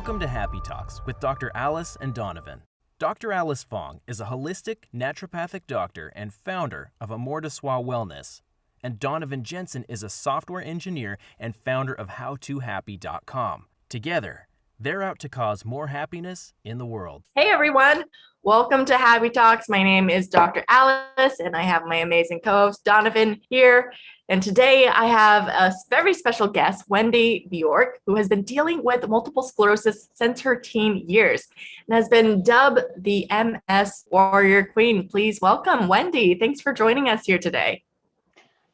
Welcome to Happy Talks with Dr. Alice and Donovan. Dr. Alice Fong is a holistic naturopathic doctor and founder of Amor de Soi Wellness. And Donovan Jensen is a software engineer and founder of HowToHappy.com. Together, they're out to cause more happiness in the world. Hey everyone, welcome to Happy Talks. My name is Dr. Alice and I have my amazing co-host Donovan here. And today I have a very special guest, Wendy Bjork, who has been dealing with multiple sclerosis since her teen years and has been dubbed the MS Warrior Queen. Please welcome Wendy. Thanks for joining us here today.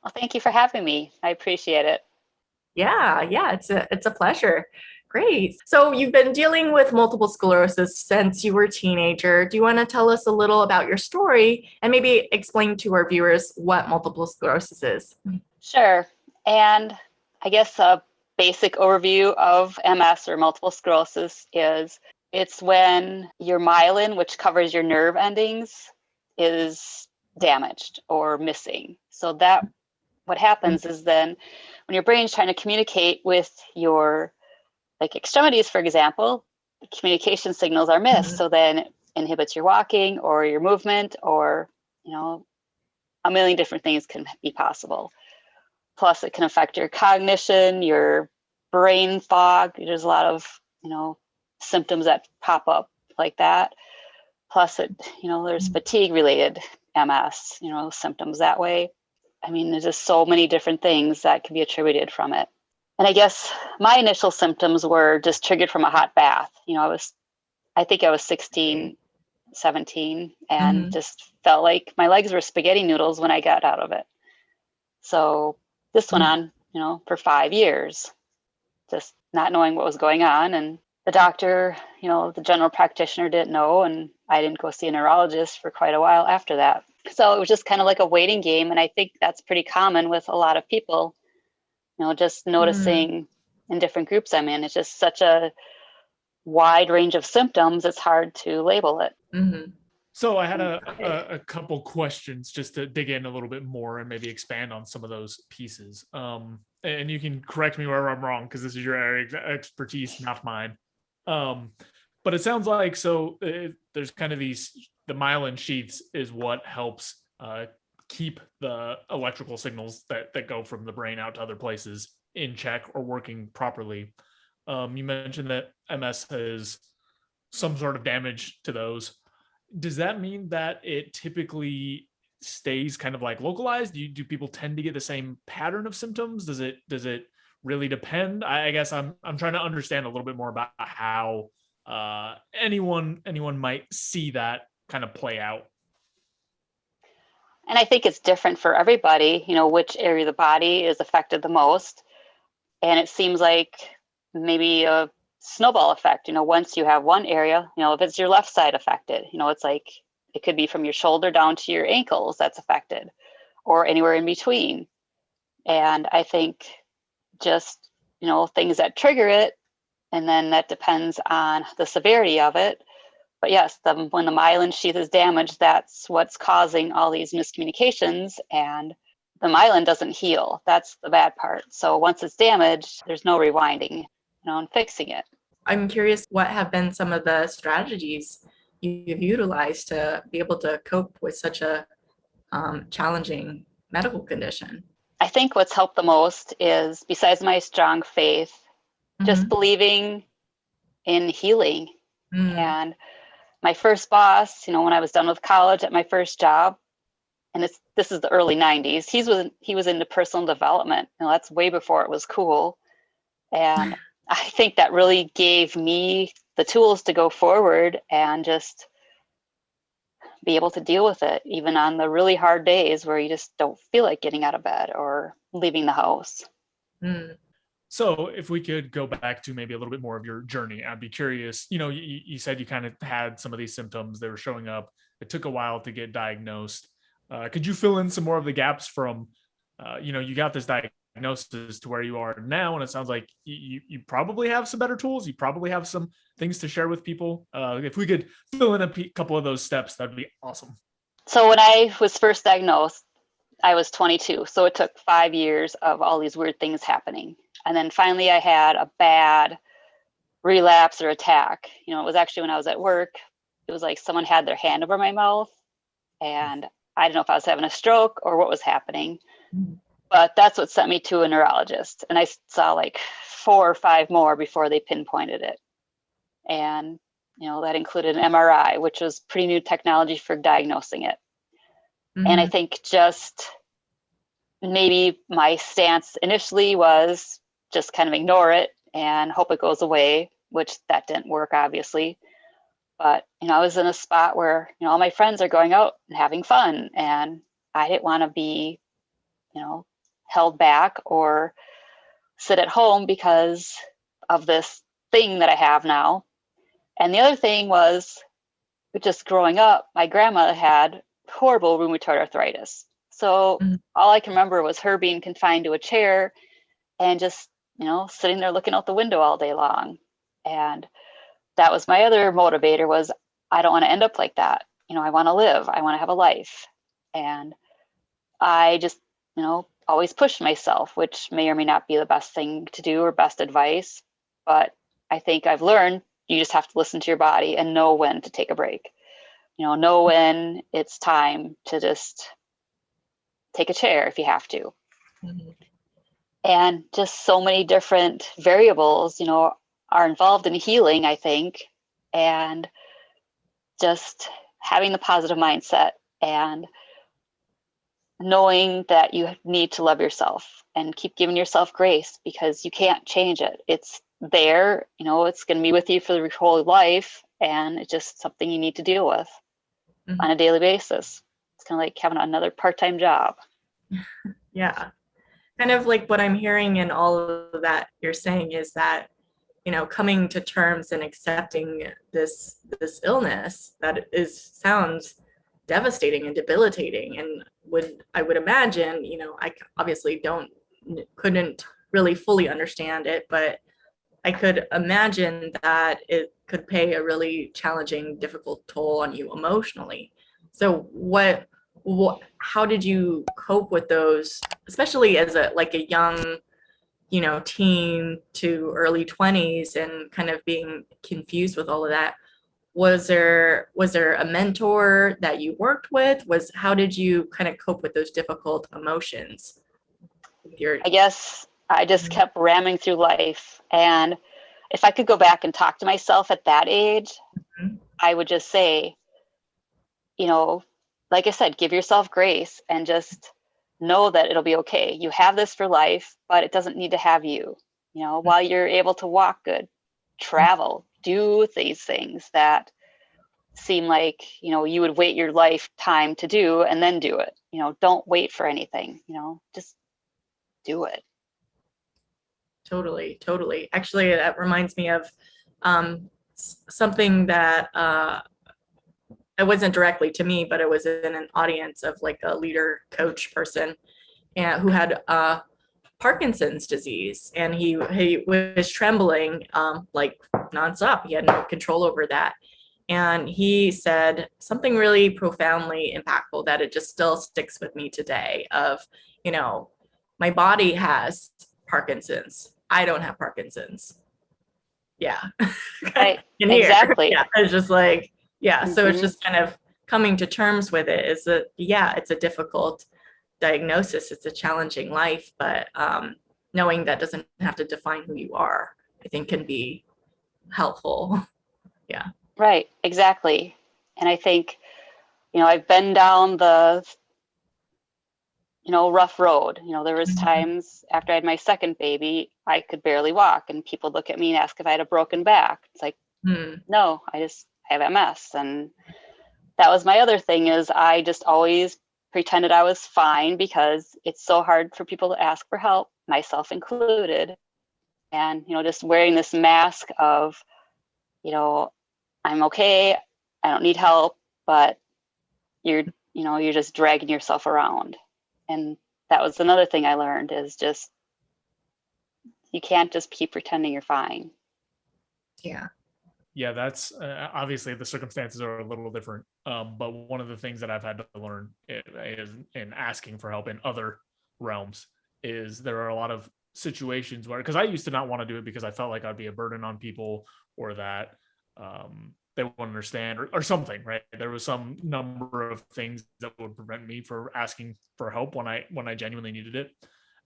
Well, thank you for having me. I appreciate it. Yeah, it's a pleasure. Great. So you've been dealing with multiple sclerosis since you were a teenager. Do you want to tell us a little about your story and maybe explain to our viewers what multiple sclerosis is? Sure. And I guess a basic overview of MS or multiple sclerosis is it's when your myelin, which covers your nerve endings, is damaged or missing. So that what happens is then when your brain's trying to communicate with your extremities, for example, the communication signals are missed. So then it inhibits your walking or your movement or, a million different things can be possible. Plus it can affect your cognition, your brain fog. There's a lot of, symptoms that pop up like that. Plus there's fatigue related MS, symptoms that way. I mean, there's just so many different things that can be attributed from it. And I guess my initial symptoms were just triggered from a hot bath. I think I was 16, 17, and just felt like my legs were spaghetti noodles when I got out of it. So this went on, for 5 years, just not knowing what was going on. And the doctor, the general practitioner didn't know, and I didn't go see a neurologist for quite a while after that. So it was just kind of like a waiting game. And I think that's pretty common with a lot of people. Just noticing in different groups I'm in, it's just such a wide range of symptoms, it's hard to label it. So I had a couple questions just to dig in a little bit more and maybe expand on some of those pieces. And you can correct me wherever I'm wrong, because this is your area of expertise, not mine. But it sounds like, there's kind of the myelin sheaths is what helps keep the electrical signals that go from the brain out to other places in check or working properly. You mentioned that MS has some sort of damage to those. Does that mean that it typically stays kind of like localized? Do people tend to get the same pattern of symptoms? Does it really depend? I guess I'm trying to understand a little bit more about how anyone might see that kind of play out. And I think it's different for everybody, which area of the body is affected the most. And it seems like maybe a snowball effect, once you have one area, if it's your left side affected, it's like it could be from your shoulder down to your ankles that's affected or anywhere in between. And I think just, things that trigger it, and then that depends on the severity of it. But yes, when the myelin sheath is damaged, that's what's causing all these miscommunications, and the myelin doesn't heal. That's the bad part. So once it's damaged, there's no rewinding, and fixing it. I'm curious, what have been some of the strategies you've utilized to be able to cope with such a challenging medical condition? I think what's helped the most is, besides my strong faith, just believing in healing. And my first boss, when I was done with college at my first job, and this is the early 90s, he was into personal development. That's way before it was cool. And I think that really gave me the tools to go forward and just be able to deal with it, even on the really hard days where you just don't feel like getting out of bed or leaving the house. So if we could go back to maybe a little bit more of your journey, I'd be curious, you said you kind of had some of these symptoms, they were showing up. It took a while to get diagnosed. Could you fill in some more of the gaps from, you got this diagnosis to where you are now? And it sounds like you probably have some better tools. You probably have some things to share with people. If we could fill in a couple of those steps, that'd be awesome. So when I was first diagnosed, I was 22. So it took 5 years of all these weird things happening. And then finally I had a bad relapse or attack. You know, it was actually when I was at work, it was like someone had their hand over my mouth, and I didn't know if I was having a stroke or what was happening. But that's what sent me to a neurologist. And I saw like 4 or 5 more before they pinpointed it. And, you know, that included an MRI, which was pretty new technology for diagnosing it. And I think just maybe my stance initially was just kind of ignore it and hope it goes away, which that didn't work, obviously. But, you know, I was in a spot where, you know, all my friends are going out and having fun, and I didn't want to be, you know, held back or sit at home because of this thing that I have now. And the other thing was just growing up, my grandma had horrible rheumatoid arthritis. So all I can remember was her being confined to a chair and just, you know, sitting there looking out the window all day long. And that was my other motivator, was I don't want to end up like that. You know, I want to live, I want to have a life. And I just, you know, always pushed myself, which may or may not be the best thing to do or best advice. But I think I've learned you just have to listen to your body and know when to take a break. You know when it's time to just take a chair if you have to. And just so many different variables, you know, are involved in healing, I think. And just having the positive mindset and knowing that you need to love yourself and keep giving yourself grace, because you can't change it. It's there, you know, it's going to be with you for your whole life, and it's just something you need to deal with on a daily basis. It's kind of like having another part-time job. Yeah. Kind of like what I'm hearing in all of that you're saying is that, you know, coming to terms and accepting this illness that sounds devastating and debilitating, and I would imagine, you know, I obviously couldn't really fully understand it, but I could imagine that it could pay a really challenging, difficult toll on you emotionally. So how did you cope with those, especially as a young, you know, teen to early 20s, and kind of being confused with all of that? Was there a mentor that you worked with? How did you kind of cope with those difficult emotions? I guess I just kept ramming through life. And if I could go back and talk to myself at that age, I would just say, you know, like I said, give yourself grace and just know that it'll be okay. You have this for life, but it doesn't need to have you. You know, while you're able to walk good, travel, do these things that seem like, you know, you would wait your lifetime to do, and then do it. You know, don't wait for anything, you know, just do it. Totally. Actually, that reminds me of something that it wasn't directly to me, but it was in an audience of like a leader coach person, and who had Parkinson's disease, and he was trembling like nonstop. He had no control over that. And he said something really profoundly impactful that it just still sticks with me today of, you know, my body has Parkinson's. I don't have Parkinson's. Yeah. Right. And here, Exactly. yeah, it's just like, yeah. So it's just kind of coming to terms with it, is that, yeah, it's a difficult diagnosis. It's a challenging life, but knowing that doesn't have to define who you are, I think can be helpful. Yeah. Right. Exactly. And I think, you know, I've been down the, you know, rough road. You know, there was times after I had my second baby, I could barely walk, and people look at me and ask if I had a broken back. It's like, no, I have MS. And that was my other thing, is I just always pretended I was fine, because it's so hard for people to ask for help, myself included. And, you know, just wearing this mask of, you know, I'm okay, I don't need help, but you're just dragging yourself around. And that was another thing I learned, is just, you can't just keep pretending you're fine. Yeah, that's obviously the circumstances are a little different. But one of the things that I've had to learn is in asking for help in other realms is there are a lot of situations where, because I used to not want to do it because I felt like I'd be a burden on people, or that they wouldn't understand, or something, right? There was some number of things that would prevent me from asking for help when I genuinely needed it.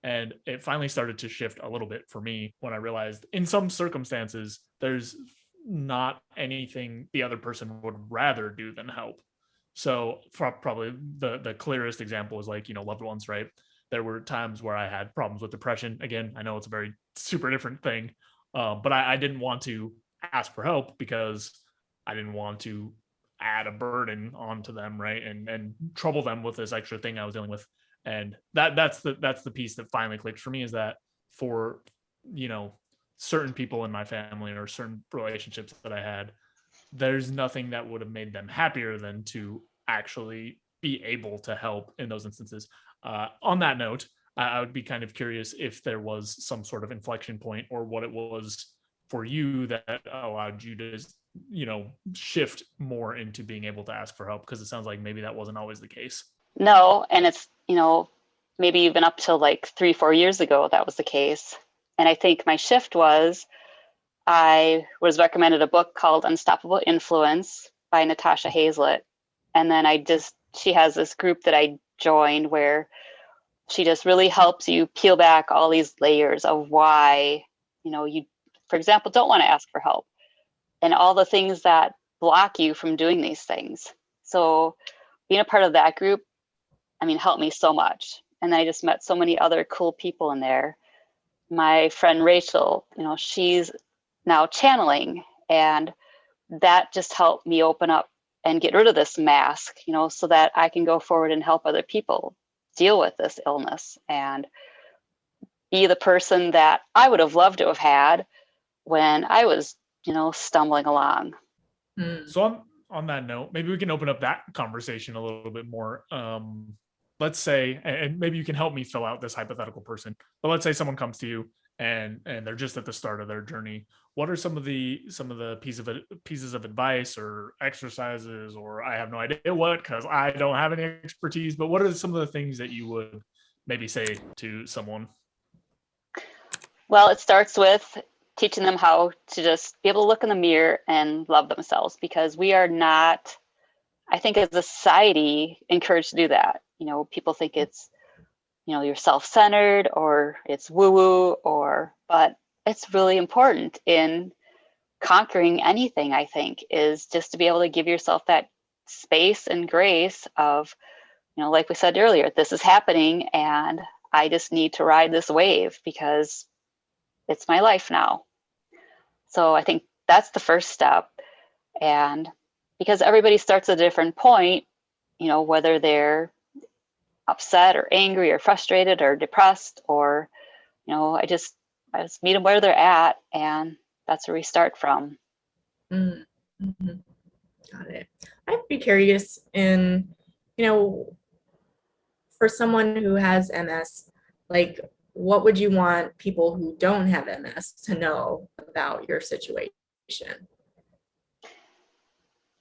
And it finally started to shift a little bit for me when I realized in some circumstances, there's not anything the other person would rather do than help. So probably the clearest example is like, loved ones, right? There were times where I had problems with depression. Again, I know it's a very super different thing, but I didn't want to ask for help because I didn't want to add a burden onto them, right? And trouble them with this extra thing I was dealing with. And that's the piece that finally clicked for me, is that for, certain people in my family or certain relationships that I had, there's nothing that would have made them happier than to actually be able to help in those instances. On that note, I would be kind of curious if there was some sort of inflection point, or what it was for you that allowed you to, shift more into being able to ask for help, because it sounds like maybe that wasn't always the case. No, and it's, maybe even up till like 3-4 years ago, that was the case. And I think my shift was, I was recommended a book called Unstoppable Influence by Natasha Hazlett. And then she has this group that I joined where she just really helps you peel back all these layers of why, you, for example, don't want to ask for help, and all the things that block you from doing these things. So being a part of that group, helped me so much. And then I just met so many other cool people in there. My friend Rachel, she's now channeling, and that just helped me open up and get rid of this mask, so that I can go forward and help other people deal with this illness and be the person that I would have loved to have had when I was, stumbling along. So on that note, maybe we can open up that conversation a little bit more. Let's say, and maybe you can help me fill out this hypothetical person, but let's say someone comes to you and they're just at the start of their journey. What are some of the pieces of advice or exercises, or I have no idea what, because I don't have any expertise, but what are some of the things that you would maybe say to someone? Well, it starts with teaching them how to just be able to look in the mirror and love themselves, because we are not, I think as a society, encouraged to do that. People think it's, you're self-centered, or it's woo-woo, but it's really important in conquering anything, I think, is just to be able to give yourself that space and grace of, like we said earlier, this is happening and I just need to ride this wave because it's my life now. So I think that's the first step. And because everybody starts at a different point, whether they're upset or angry or frustrated or depressed, or, I just meet them where they're at, and that's where we start from. Mm-hmm. Got it. I'd be curious in, for someone who has MS, like, what would you want people who don't have MS to know about your situation?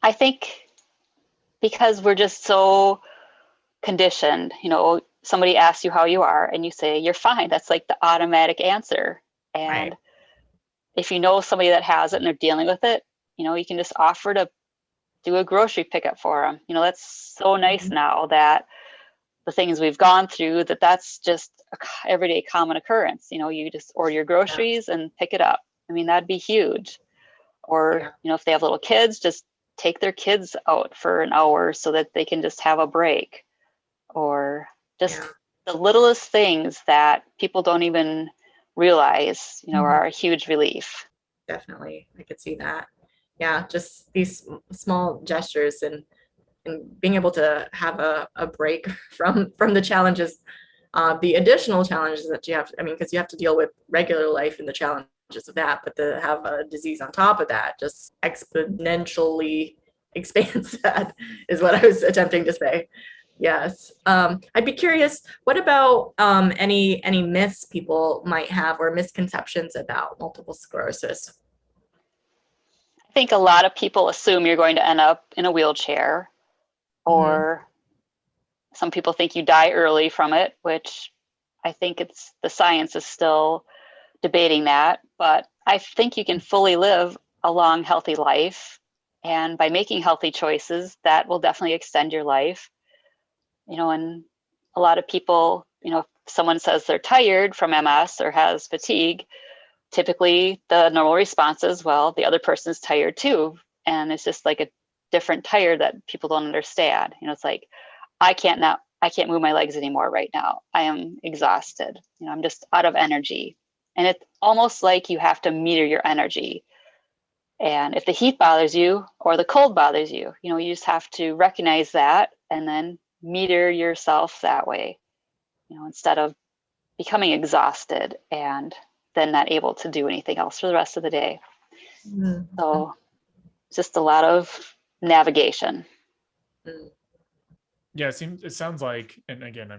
I think because we're just so conditioned, somebody asks you how you are and you say, you're fine. That's like the automatic answer. And Right. if you know somebody that has it and they're dealing with it, you can just offer to do a grocery pickup for them. That's so nice now that the things we've gone through, that's just a everyday common occurrence. You just order your groceries and pick it up. That'd be huge. Or, if they have little kids, just take their kids out for an hour so that they can just have a break. Or just the littlest things that people don't even realize, are a huge relief. Definitely. I could see that. Yeah, just these small gestures and being able to have a break from the challenges, the additional challenges that you have, because you have to deal with regular life and the challenges of that, but to have a disease on top of that just exponentially expands that, is what I was attempting to say. Yes. I'd be curious, what about any myths people might have or misconceptions about multiple sclerosis? I think a lot of people assume you're going to end up in a wheelchair, or some people think you die early from it, which I think the science is still debating that, but I think you can fully live a long, healthy life. And by making healthy choices, that will definitely extend your life. And a lot of people, if someone says they're tired from MS or has fatigue, typically the normal response is, well, the other person's tired too. And it's just like a different tired that people don't understand. It's like, I can't move my legs anymore right now. I am exhausted. I'm just out of energy. And it's almost like you have to meter your energy. And if the heat bothers you or the cold bothers you, you just have to recognize that and then meter yourself that way, instead of becoming exhausted and then not able to do anything else for the rest of the day. Mm-hmm. So just a lot of navigation. Yeah, it sounds like, and again,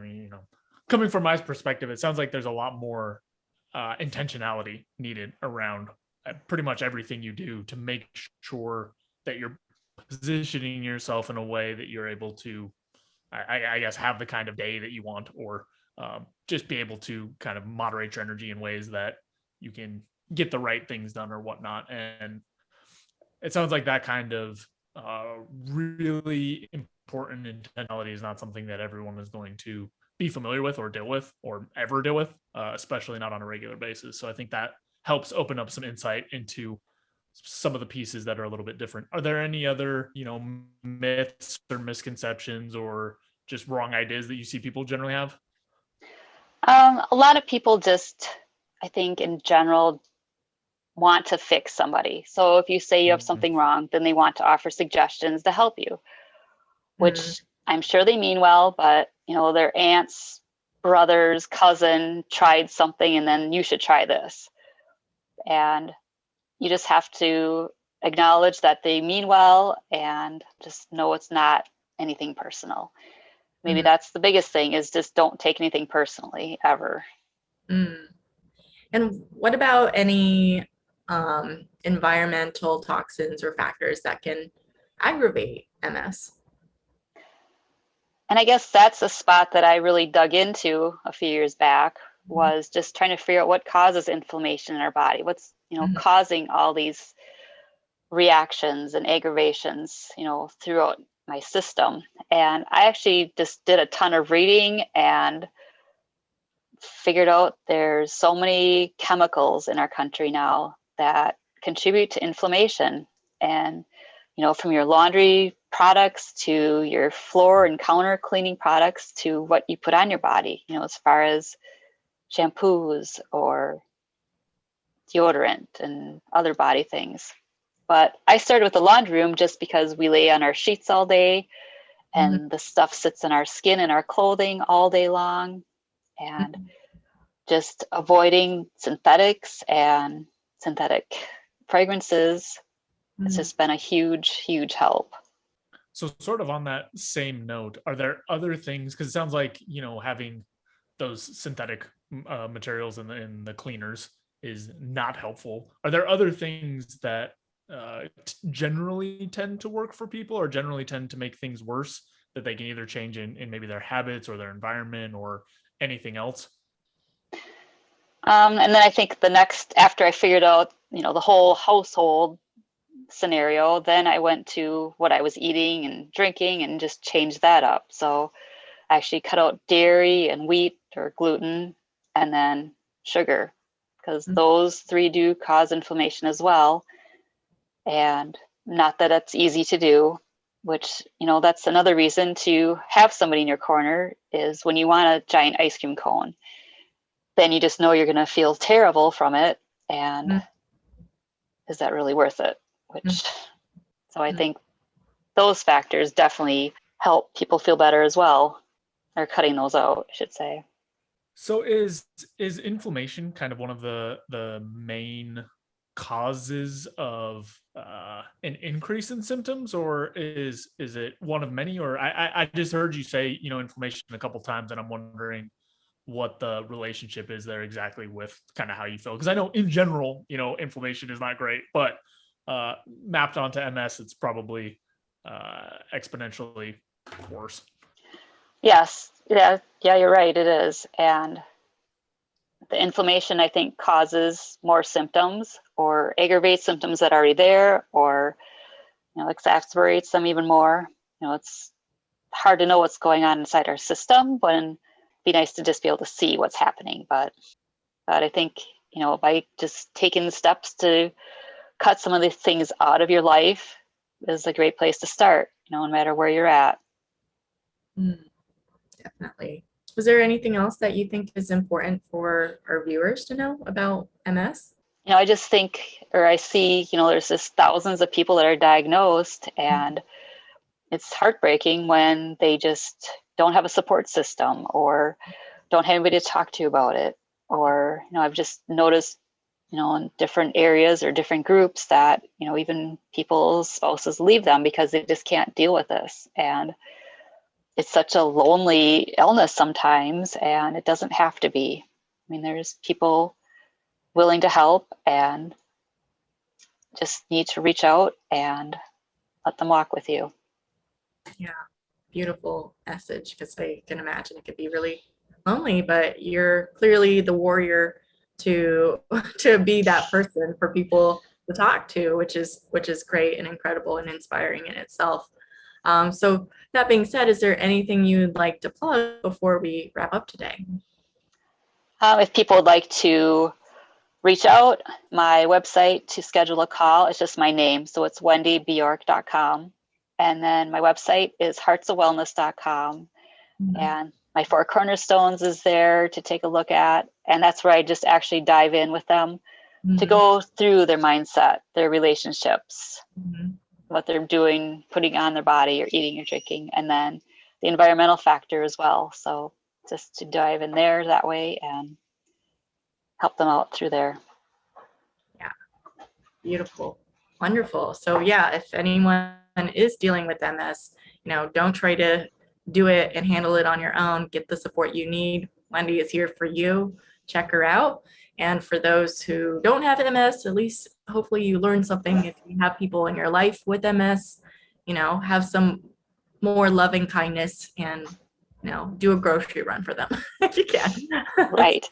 coming from my perspective, it sounds like there's a lot more intentionality needed around pretty much everything you do to make sure that you're positioning yourself in a way that you're able to, I guess, have the kind of day that you want, or just be able to kind of moderate your energy in ways that you can get the right things done or whatnot. And it sounds like that kind of really important intentionality is not something that everyone is going to be familiar with or deal with or ever deal with, especially not on a regular basis. So I think that helps open up some insight into some of the pieces that are a little bit different. Are there any other, myths or misconceptions or just wrong ideas that you see people generally have? A lot of people just, I think in general, want to fix somebody. So if you say you have something wrong, then they want to offer suggestions to help you, which I'm sure they mean well, but their aunts, brothers, cousin tried something and then you should try this. And you just have to acknowledge that they mean well and just know it's not anything personal. Maybe that's the biggest thing, is just don't take anything personally ever. And what about any environmental toxins or factors that can aggravate MS? And I guess that's a spot that I really dug into a few years back, was just trying to figure out what causes inflammation in our body. What's, causing all these reactions and aggravations, throughout my system. And I actually just did a ton of reading and figured out there's so many chemicals in our country now that contribute to inflammation. And, from your laundry products to your floor and counter cleaning products to what you put on your body, as far as shampoos or deodorant and other body things. But I started with the laundry room just because we lay on our sheets all day and the stuff sits in our skin and our clothing all day long. And just avoiding synthetics and synthetic fragrances has just been a huge, huge help. So sort of on that same note, are there other things, because it sounds like, having those synthetic materials in the cleaners is not helpful. Are there other things that generally tend to work for people, or generally tend to make things worse, that they can either change in maybe their habits or their environment or anything else? And then I think after I figured out, the whole household scenario, then I went to what I was eating and drinking and just changed that up. So I actually cut out dairy and wheat or gluten, and then sugar, because those three do cause inflammation as well. And not that it's easy to do, which, that's another reason to have somebody in your corner, is when you want a giant ice cream cone, then you just know you're going to feel terrible from it. And is that really worth it? So I think those factors definitely help people feel better as well, or cutting those out, I should say. So is inflammation kind of one of the main causes of an increase in symptoms, or is it one of many? Or I just heard you say, inflammation a couple times, and I'm wondering what the relationship is there exactly with kind of how you feel. Because I know in general, inflammation is not great, but mapped onto MS, it's probably exponentially worse. Yes. Yeah, you're right. It is. And The inflammation, I think, causes more symptoms or aggravates symptoms that are already there, or exacerbates them even more. It's hard to know what's going on inside our system, but it'd be nice to just be able to see what's happening. But I think, by just taking the steps to cut some of these things out of your life is a great place to start, no matter where you're at. Definitely. Was there anything else that you think is important for our viewers to know about MS? I just think, or I see, there's just thousands of people that are diagnosed, and it's heartbreaking when they just don't have a support system or don't have anybody to talk to about it. Or, I've just noticed, in different areas or different groups that, even people's spouses leave them because they just can't deal with this. And it's such a lonely illness sometimes, and it doesn't have to be. I mean, there's people willing to help and just need to reach out and let them walk with you. Yeah, beautiful message, because I can imagine it could be really lonely, but you're clearly the warrior to be that person for people to talk to, which is great and incredible and inspiring in itself. So that being said, is there anything you'd like to plug before we wrap up today? If people would like to reach out, my website to schedule a call is just my name. So it's wendybjork.com. And then my website is heartsofwellness.com. And my Four Cornerstones is there to take a look at. And that's where I just actually dive in with them to go through their mindset, their relationships, what they're doing, putting on their body or eating or drinking, and then the environmental factor as well. So just to dive in there that way and help them out through there. Yeah, beautiful, wonderful. So yeah, if anyone is dealing with MS, don't try to do it and handle it on your own. Get the support you need. Wendy is here for you. Check her out. And for those who don't have MS, at least hopefully you learn something. If you have people in your life with MS, have some more loving kindness and, do a grocery run for them if you can. Right.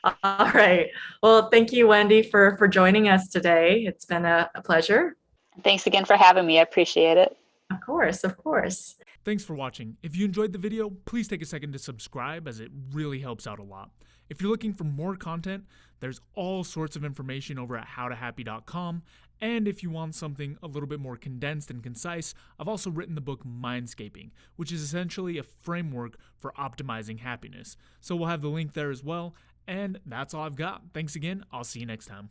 All right. Well, thank you, Wendy, for joining us today. It's been a pleasure. Thanks again for having me. I appreciate it. Of course, of course. Thanks for watching. If you enjoyed the video, please take a second to subscribe, as it really helps out a lot. If you're looking for more content, there's all sorts of information over at howtohappy.com. And if you want something a little bit more condensed and concise, I've also written the book Mindscaping, which is essentially a framework for optimizing happiness. So we'll have the link there as well. And that's all I've got. Thanks again. I'll see you next time.